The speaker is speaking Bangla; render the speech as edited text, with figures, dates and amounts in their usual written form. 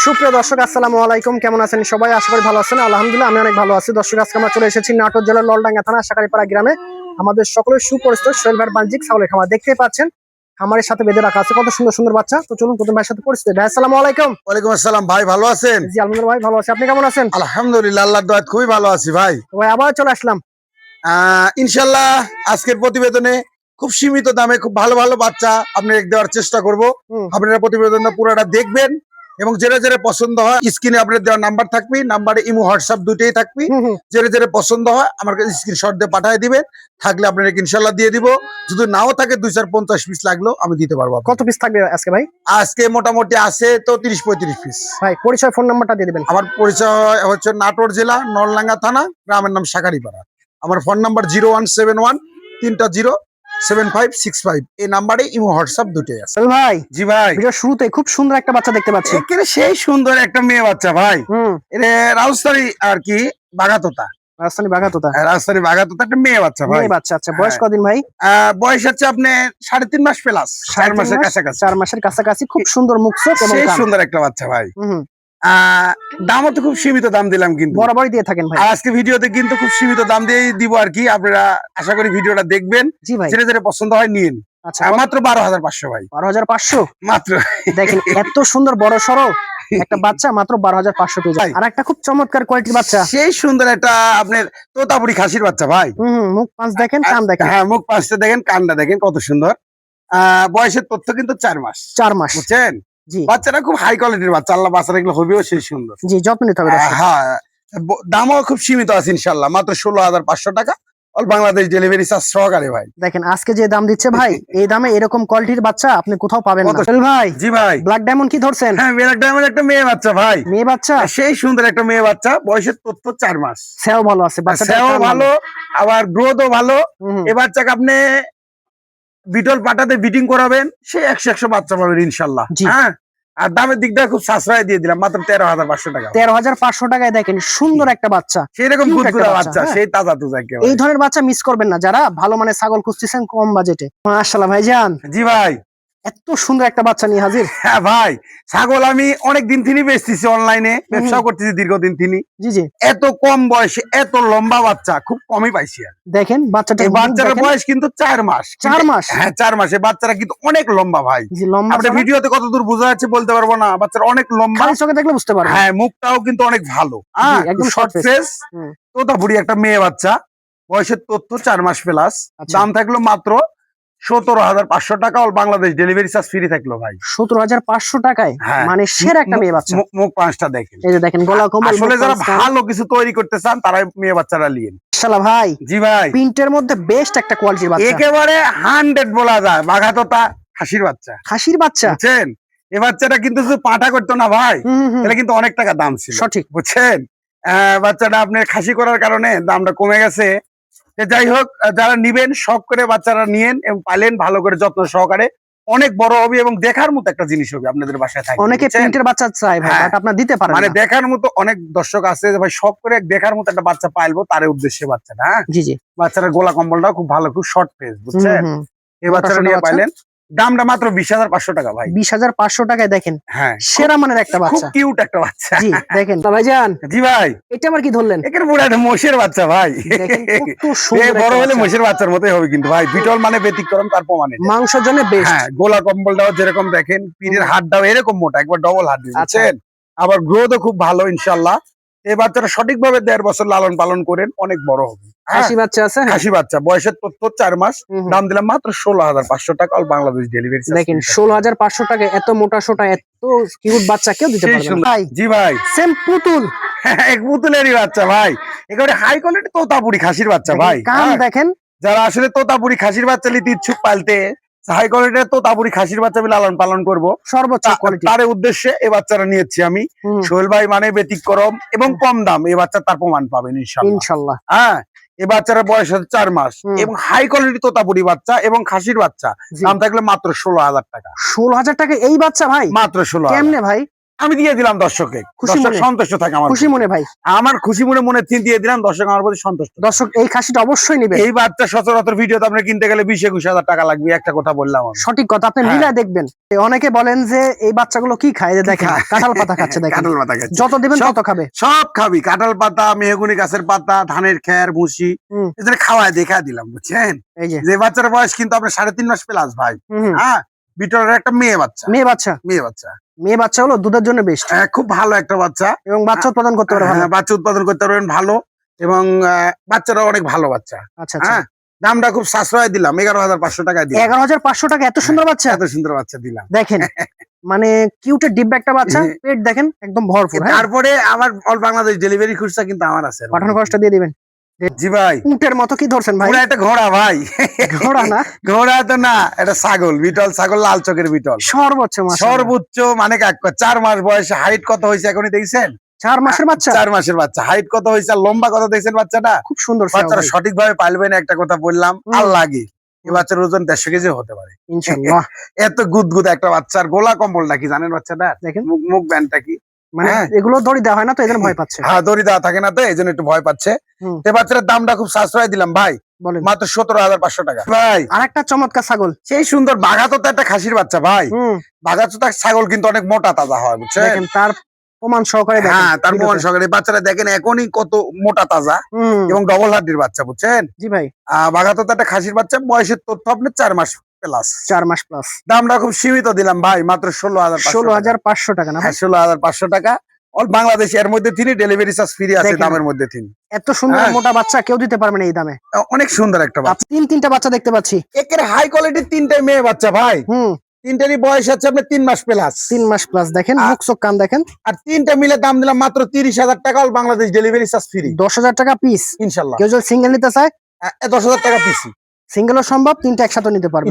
সুপ্রিয় দর্শক আসসালামু আলাইকুম, কেমন আছেন সবাই? আশা করি ভালো আছেন। আলহামদুলিল্লাহ আমি অনেক ভালো আছি। দর্শক আজকে আমরা চলে এসেছি নাটোর জেলার নলডাঙ্গা থানা শাকারীপাড়া গ্রামে। আমাদের সকলের সুপরিচিত সোহেল ভাইয়ের বাণিজ্যিক ছাগলের খামার দেখতেই পাচ্ছেন। খামারের সাথে বেঁধে রাখা আছে কত সুন্দর সুন্দর বাচ্চা। তো চলুন প্রথম ভাইয়ের সাথে পরিচিত। ভাই আসসালামু আলাইকুম। ওয়ালাইকুম আসসালাম ভাই, ভালো আছেন? জি আলহামদুলিল্লাহ ভাই ভালো আছি, আপনি কেমন আছেন? আলহামদুলিল্লাহ, আল্লাহর দয়ায় খুবই ভালো আছি ভাই। তো ভাই আবার চলে আসলাম। ইনশাল্লাহ আজকের প্রতিবেদনে খুব সীমিত দামে খুব ভালো ভালো বাচ্চা আপনাদের দেওয়ার চেষ্টা করব। আপনারা প্রতিবেদনটা পুরোটা দেখবেন এবং যেটা যেটা পছন্দ হয় স্ক্রিনে আপনাদের দেওয়ার নাম্বার থাকবে, নাম্বারে ইমো হোয়াটসঅ্যাপ দুটোই থাকবে। যেটা যেটা পছন্দ হয় আমার কাছে স্ক্রিনশট দিয়ে পাঠিয়ে দিবেন, থাকলে আপনারা ইনশাল্লাহ দিয়ে দিব। যদি নাও থাকে 250 পিস লাগলো আমি দিতে পারবো। কত পিস থাকবে আজকে ভাই? আজকে মোটামুটি আছে তো 30-35 পিস। ভাই পরিচয় ফোন নাম্বারটা দিয়ে দিবেন। আমার পরিচয় হচ্ছে নাটোর জেলা নলডাঙ্গা থানা, গ্রামের নাম শাকারীপাড়া। আমার ফোন নাম্বার 0171-307-7565। এই নাম্বারে ইমো হোয়াটসঅ্যাপ দুটোই আছে। সোহেল ভাই জি ভাই, ভিডিওর শুরুতে খুব সুন্দর একটা বাচ্চা দেখতে পাচ্ছি। এখানে সেই সুন্দর একটা মেয়ে বাচ্চা ভাই। এটা রাজস্থানী আর কি বাঘাতোতা, রাজধানী বাঘাতোতা। রাজস্থানী বাঘাতোতা একটা মেয়ে বাচ্চা ভাই। মেয়ে বাচ্চা, আচ্ছা বয়স কদিন ভাই? বয়স হচ্ছে আপনি 3.5 মাস প্লাস, 4 মাসের কাছাকাছি। 4 মাসের কাছাকাছি। খুব সুন্দর মুখ চোখ এবং সেই কান। সুন্দর একটা বাচ্চা ভাই। দামও তো খুব সীমিত দাম দিলাম, কিন্তু বরাবরই দিয়ে থাকেন ভাই। আজকে ভিডিওতে কিন্তু খুব সীমিত দাম দিয়েই দিব আর কি। আপনারা আশা করি ভিডিওটা দেখবেন, জি ভাই। যেটা যেটা পছন্দ হয় নিন। আচ্ছা মাত্র 12,500 ভাই। 12,500 মাত্র। দেখেন এত সুন্দর বড় সরো একটা বাচ্চা মাত্র 12,500 পেয়ে যায়। আর একটা খুব চমৎকার কোয়ালিটির বাচ্চা, সেই সুন্দর একটা আপনার তোতাপুরি খাসির বাচ্চা ভাই। মুখ পাঁচ দেখেন, কান দেখেন। হ্যাঁ, মুখ পাঁচটা দেখেন, কানটা দেখেন কত সুন্দর। বয়সের তথ্য কিন্তু 4 মাস। 4 মাস বুঝছেন? জি বাচ্চাটা খুব হাই কোয়ালিটির বাচ্চা। আল্লাহ বাচ্চারা এগুলো হবেও সেই সুন্দর। জি, যত্ন নিতে হবে দর্শক। হ্যাঁ, দামও খুব সীমিত আছে ইনশাল্লাহ, মাত্র 16,500 টাকা, অল বাংলাদেশ ডেলিভারি চার্জ সহকারে ভাই। দেখেন আজকে যে দাম দিচ্ছে ভাই, এই দামে এরকম কোয়ালিটির বাচ্চা আপনি কোথাও পাবেন না। সোহেল ভাই জি ভাই, ব্ল্যাক ডায়মন্ড কি ধরছেন? হ্যাঁ ব্ল্যাক ডায়মন্ড একটা মেয়ে বাচ্চা ভাই। মেয়ে বাচ্চা, সেই সুন্দর একটা মেয়ে বাচ্চা, বয়সের তথ্য 4 মাস। সেও ভালো আছে, বাচ্চাটা সেও ভালো, আবার গ্রোথও ভালো। এ বাচ্চাকে আপনি বিটল পাটাতে বিটিং করাবেন, সে 100 বাচ্চা পাবেন ইনশাল্লাহ। হ্যাঁ, আর দামের দিকটা খুব সাশ্রয় দিয়ে দিলাম, মাত্র 13,500 টাকা। 13,500 টাকায় দেখেন সুন্দর একটা বাচ্চা, সেরকম গুদগুদা বাচ্চা, সেই তাজা তুজা। এই ধরনের বাচ্চা মিস করবেন না যারা ভালো মানে ছাগল খুঁজতেছেন কম বাজেটে। মাশাআল্লাহ ভাইজান। জি ভাই, এত সুন্দর একটা বাচ্চা নিয়ে হাজির। হ্যাঁ ভাই, ছাগল আমি অনেক দিন থেকে বেচতেছি, অনলাইনে ব্যবসা করতেছি দীর্ঘদিন থেকে। জি জি, এত কম বয়সে এত লম্বা বাচ্চা খুব কমই পাইছি। দেখেন বাচ্চাটা, বাচ্চার বয়স কিন্তু 4 মাস। 4 মাস? হ্যাঁ 4 মাসে বাচ্চারা কিন্তু অনেক লম্বা ভাই। আপনি ভিডিওতে কতদূর বোঝা যাচ্ছে বলতে পারবো না, বাচ্চারা অনেক লম্বা, চোখে দেখলে বুঝতে পারবেন। হ্যাঁ, মুখটাও কিন্তু অনেক ভালো, একদম শর্ট ফেস, তোতাপুরি একটা মেয়ে বাচ্চা। বয়সের তথ্য 4 মাস প্লাস। দাম থাকলো মাত্র 17,500 টাকা, all Bangladesh delivery charge free থাকলো ভাই। 17,500 টাকায় মানে সেরা একটা মেয়ে বাচ্চা। মুখ পাঁচটা দেখেন, এই যে দেখেন গলা কম্বল। আসলে যারা ভালো কিছু তৈরি করতে চান তারাই মেয়ে বাচ্চারা নিন। মাশাআল্লাহ ভাই। জি ভাই, প্রিন্টের মধ্যে বেস্ট একটা কোয়ালিটির বাচ্চা, একেবারে 100 বলা যায়। বাঘাতোতা খাসির বাচ্চা। খাসির বাচ্চা, বুঝছেন? এই বাচ্চাটা কিন্তু শুধু পাটা করতো না ভাই, তাহলে কিন্তু অনেক টাকা দাম ছিল। সঠিক, বুঝছেন? বাচ্চাটা আপনি খাসি করার কারণে দামটা কমে গেছে। যাই হোক, যারা নিবেন শখ করে বাচ্চারা নিয়েন এবং পালেন ভালো করে যত্ন সহকারে, অনেক বড় হবে এবং দেখার মতো একটা জিনিস হবে আপনাদের বাসায় থাকবে। অনেকে প্রিন্টের বাচ্চা চায় ভাই, বাট আপনারা দিতে পারেন মানে না। দেখার মতো অনেক দর্শক আছে যে ভাই শখ করে দেখার মতো একটা বাচ্চা পাইলবো, তার উদ্দেশ্যে বাচ্চাটা। হ্যাঁ জি জি, বাচ্চারা গোলা কম্বলটাও খুব ভালো, খুব শর্ট ফেস। বুঝছেন? এই বাচ্চাটা নিয়ে পাইলেন, দামটা মাত্র 20,500 টাকা ভাই। 20,500 টাকায় দেখেন, হ্যাঁ, সেরা মানের একটা বাচ্চা, খুব কিউট একটা বাচ্চা। জি দেখেন তো ভাইজান। জি ভাই, এটা আবার কি ধরলেন? একের পুরো একটা মোষের বাচ্চা ভাই। বড় হলে মোষের বাচ্চার মতোই হবে কিন্তু ভাই। বিটল মানে ব্যতিক্রম, তার প্রমাণ মাংসের জন্য বেস্ট। হ্যাঁ, গোলা কম্বলটাও যেরকম দেখেন, পিঠের হাড়টাও এরকম মোটা, একবার ডবল হাড় দিচ্ছেন। আবার গ্রোথও খুব ভালো ইনশাল্লাহ। এই বাচ্চাটা সঠিকভাবে 1.5 বছর লালন পালন করেন, অনেক বড় হবে। খাসি বাচ্চা আছে, খাসি বাচ্চা, বয়সের তথ্য 4 মাস। দাম দিলাম মাত্র 16,500 টাকা, অল বাংলাদেশ ডেলিভারি। দেখেন 16,500 টাকায় এত মোটা সোটা এত কিউট বাচ্চা কেউ দিতে পারবে না ভাই। জি ভাই, সেম পুতুল, এক পুতুলেরই বাচ্চা ভাই। একেবারে হাই কোয়ালিটি তোতাপুরি খাসির বাচ্চা ভাই। কান দেখেন, যারা আসলে তোতাপুরি খাসির বাচ্চা নিতে ইচ্ছুক, পালতে হাই কোয়ালিটির তোতাপুরি খাসির বাচ্চা লালন পালন করবো সর্বোচ্চ কোয়ালিটি, তার উদ্দেশ্যে এই বাচ্চারা নিয়েছি আমি। সোহেল ভাই মানে ব্যতিক্রম এবং কম দাম, এই বাচ্চা তার প্রমাণ পাবেন ইনশাল্লাহ। হ্যাঁ, এই বাচ্চার বয়স হচ্ছে 4 মাস এবং হাই কোয়ালিটি তোতাপুরি বাচ্চা এবং খাসির বাচ্চা। দাম থাকলে মাত্র 16,000 টাকা। 16,000 টাকা এই বাচ্চা ভাই? মাত্র 16,000। কেমনে ভাই? আমি দিয়ে দিলাম দর্শকে, খুশি দর্শক মনে? সন্তুষ্ট থাকে আমার খুশি মনে ভাই, আমার খুশি মনে দিয়ে দিলাম, দর্শক আমার প্রতি সন্তুষ্ট। দর্শক এই খাসিটা অবশ্যই নেবেন। এই বাচ্চা সচরাচর ভিডিওতে আপনি কিনতে গেলে 20-21 হাজার টাকা লাগবে, একটা কথা বললাম আমি। সঠিক কথা, আপনি হ্যাঁ। মিলায় দেখবেন। অনেকে বলেন যে এই বাচ্চাগুলো কি খায়, যে দেখেন কাঁঠাল পাতা খাচ্ছে, দেখেন কাঁঠাল পাতা খাচ্ছে। যত দিবেন সব- তত খাবে। সব খাবি, কাঁঠাল পাতা, মেহগুনি গাছের পাতা, ধানের খের, ভুসি, হুম। এদের খাওয়ায় দেখা দিলাম, বুঝছেন? এই যে যে বাচ্চার বয়স কিন্তু আপনার 3.5 মাস প্লাস ভাই। হুম, হ্যাঁ, বিটলের একটা মেয়ে বাচ্চা, মেয়ে বাচ্চা, মেয়ে বাচ্চা। মেয়ে বাচ্চা হলো দুধের জন্য বেস্ট, খুব ভালো একটা বাচ্চা, এবং বাচ্চা উৎপাদন করতে পারে ভালো। হ্যাঁ, বাচ্চা উৎপাদন করতে পারবেন ভালো, এবং বাচ্চারা অনেক ভালো বাচ্চা। আচ্ছা আচ্ছা, হ্যাঁ, দামটা খুব সাশ্রয় দিলাম, 11,500 টাকায় দিলাম। 11,500 টাকা এত সুন্দর বাচ্চা, এত সুন্দর বাচ্চা দিলাম। দেখেন মানে কিউটের ডিব্বা একটা বাচ্চা, পেট দেখেন একদম ভরপুর। হ্যাঁ, তারপরে আমার অল বাংলাদেশ ডেলিভারি খুচরা কিন্তু আমার আছে। পাঠানো খরচটা দিয়ে দিবেন। জি ভাই, উটের মতো কি ধরছেন ভাই? পুরা একটা ঘোড়া ভাই। ঘোড়া না, ঘোড়া তো না, এটা ছাগল, বিটল ছাগল, লাল চোখের বিটল। সর্বোচ্চ মাস, সর্বোচ্চ মানে 4 মাস বয়সে হাইট কত হয়েছে এখনই দেখছেন? 4 মাসের বাচ্চা, 4 মাসের বাচ্চা, হাইট কত হয়েছে, আর লম্বা কত দেখছেন বাচ্চাটা? খুব সুন্দর বাচ্চারা সঠিকভাবে পালবেন, একটা কথা বললাম, আর লাগে এই বাচ্চার ওজন 150 কেজি হতে পারে ইনশাআল্লাহ। এত গুদগুদ একটা বাচ্চার গোলা কম্বলটা কি জানেন বাচ্চাটা? দেখেন মুখ ব্যান্ডটা কি, মানে হ্যাঁ। এগুলো দড়ি দেওয়া হয় না তো এদের ভয় পাচ্ছে। হ্যাঁ, দড়ি দেওয়া থাকে না তো এই জন্য একটু ভয় পাচ্ছে। হুম। এই বাচ্চার দামটা খুব সাশ্রয় দিলাম ভাই, বলেন, মাত্র 17,500 টাকা। ভাই আরেকটা চমৎকার ছাগল। সেই সুন্দর বাঘাতোতা একটা খাসির বাচ্চা ভাই। হুম, বাঘাতোতা ছাগল কিন্তু অনেক মোটা তাজা হয়, বুঝছেন? দেখেন তার প্রমাণ সহকারে দেখেন। হ্যাঁ, তার প্রমাণ ভিডিওতে। সহকারে বাচ্চারা দেখেন এখনই কত মোটা তাজা, হুম, এবং ডবল হাড্ডির বাচ্চা, বুঝছেন? জি ভাই, বাঘাতোতা একটা খাসির বাচ্চা, বয়সের তথ্য আপনার 4 মাস প্লাস। 4 মাস প্লাস, দামটা খুব সীমিত দিলাম ভাই, মাত্র 16,500 16,500 টাকা না ভাই? হ্যাঁ, 16,500 টাকা। অল বাংলাদেশ এর মধ্যে তিনি ডেলিভারি চার্জ ফ্রি আছে, দেখেন। দামের মধ্যে তিনি। এত সুন্দর হ্যাঁ। মোটা বাচ্চা কেউ দিতে পারবে না এই দামে। অনেক সুন্দর একটা বাচ্চা, আপনি তিনটা বাচ্চা দেখতে পাচ্ছি। একের হাই কোয়ালিটির 3টে মেয়ে বাচ্চা ভাই। হুম, তিনটারই বয়স আছে আপনার 3 মাস প্লাস, 3 মাস প্লাস, দেখেন মুখ চোখ কান দেখেন। আর 3টা মিলে দাম দিলাম মাত্র 30,000 টাকা, all Bangladesh delivery charge free 10,000 টাকা পিস। ইনশাল্লাহ। কেউ যদি সিঙ্গেল নিতে চায় 10,000 টাকা পিসি। সিঙ্গেলও সম্ভব, তিনটা একসাথে নিতে পারবে।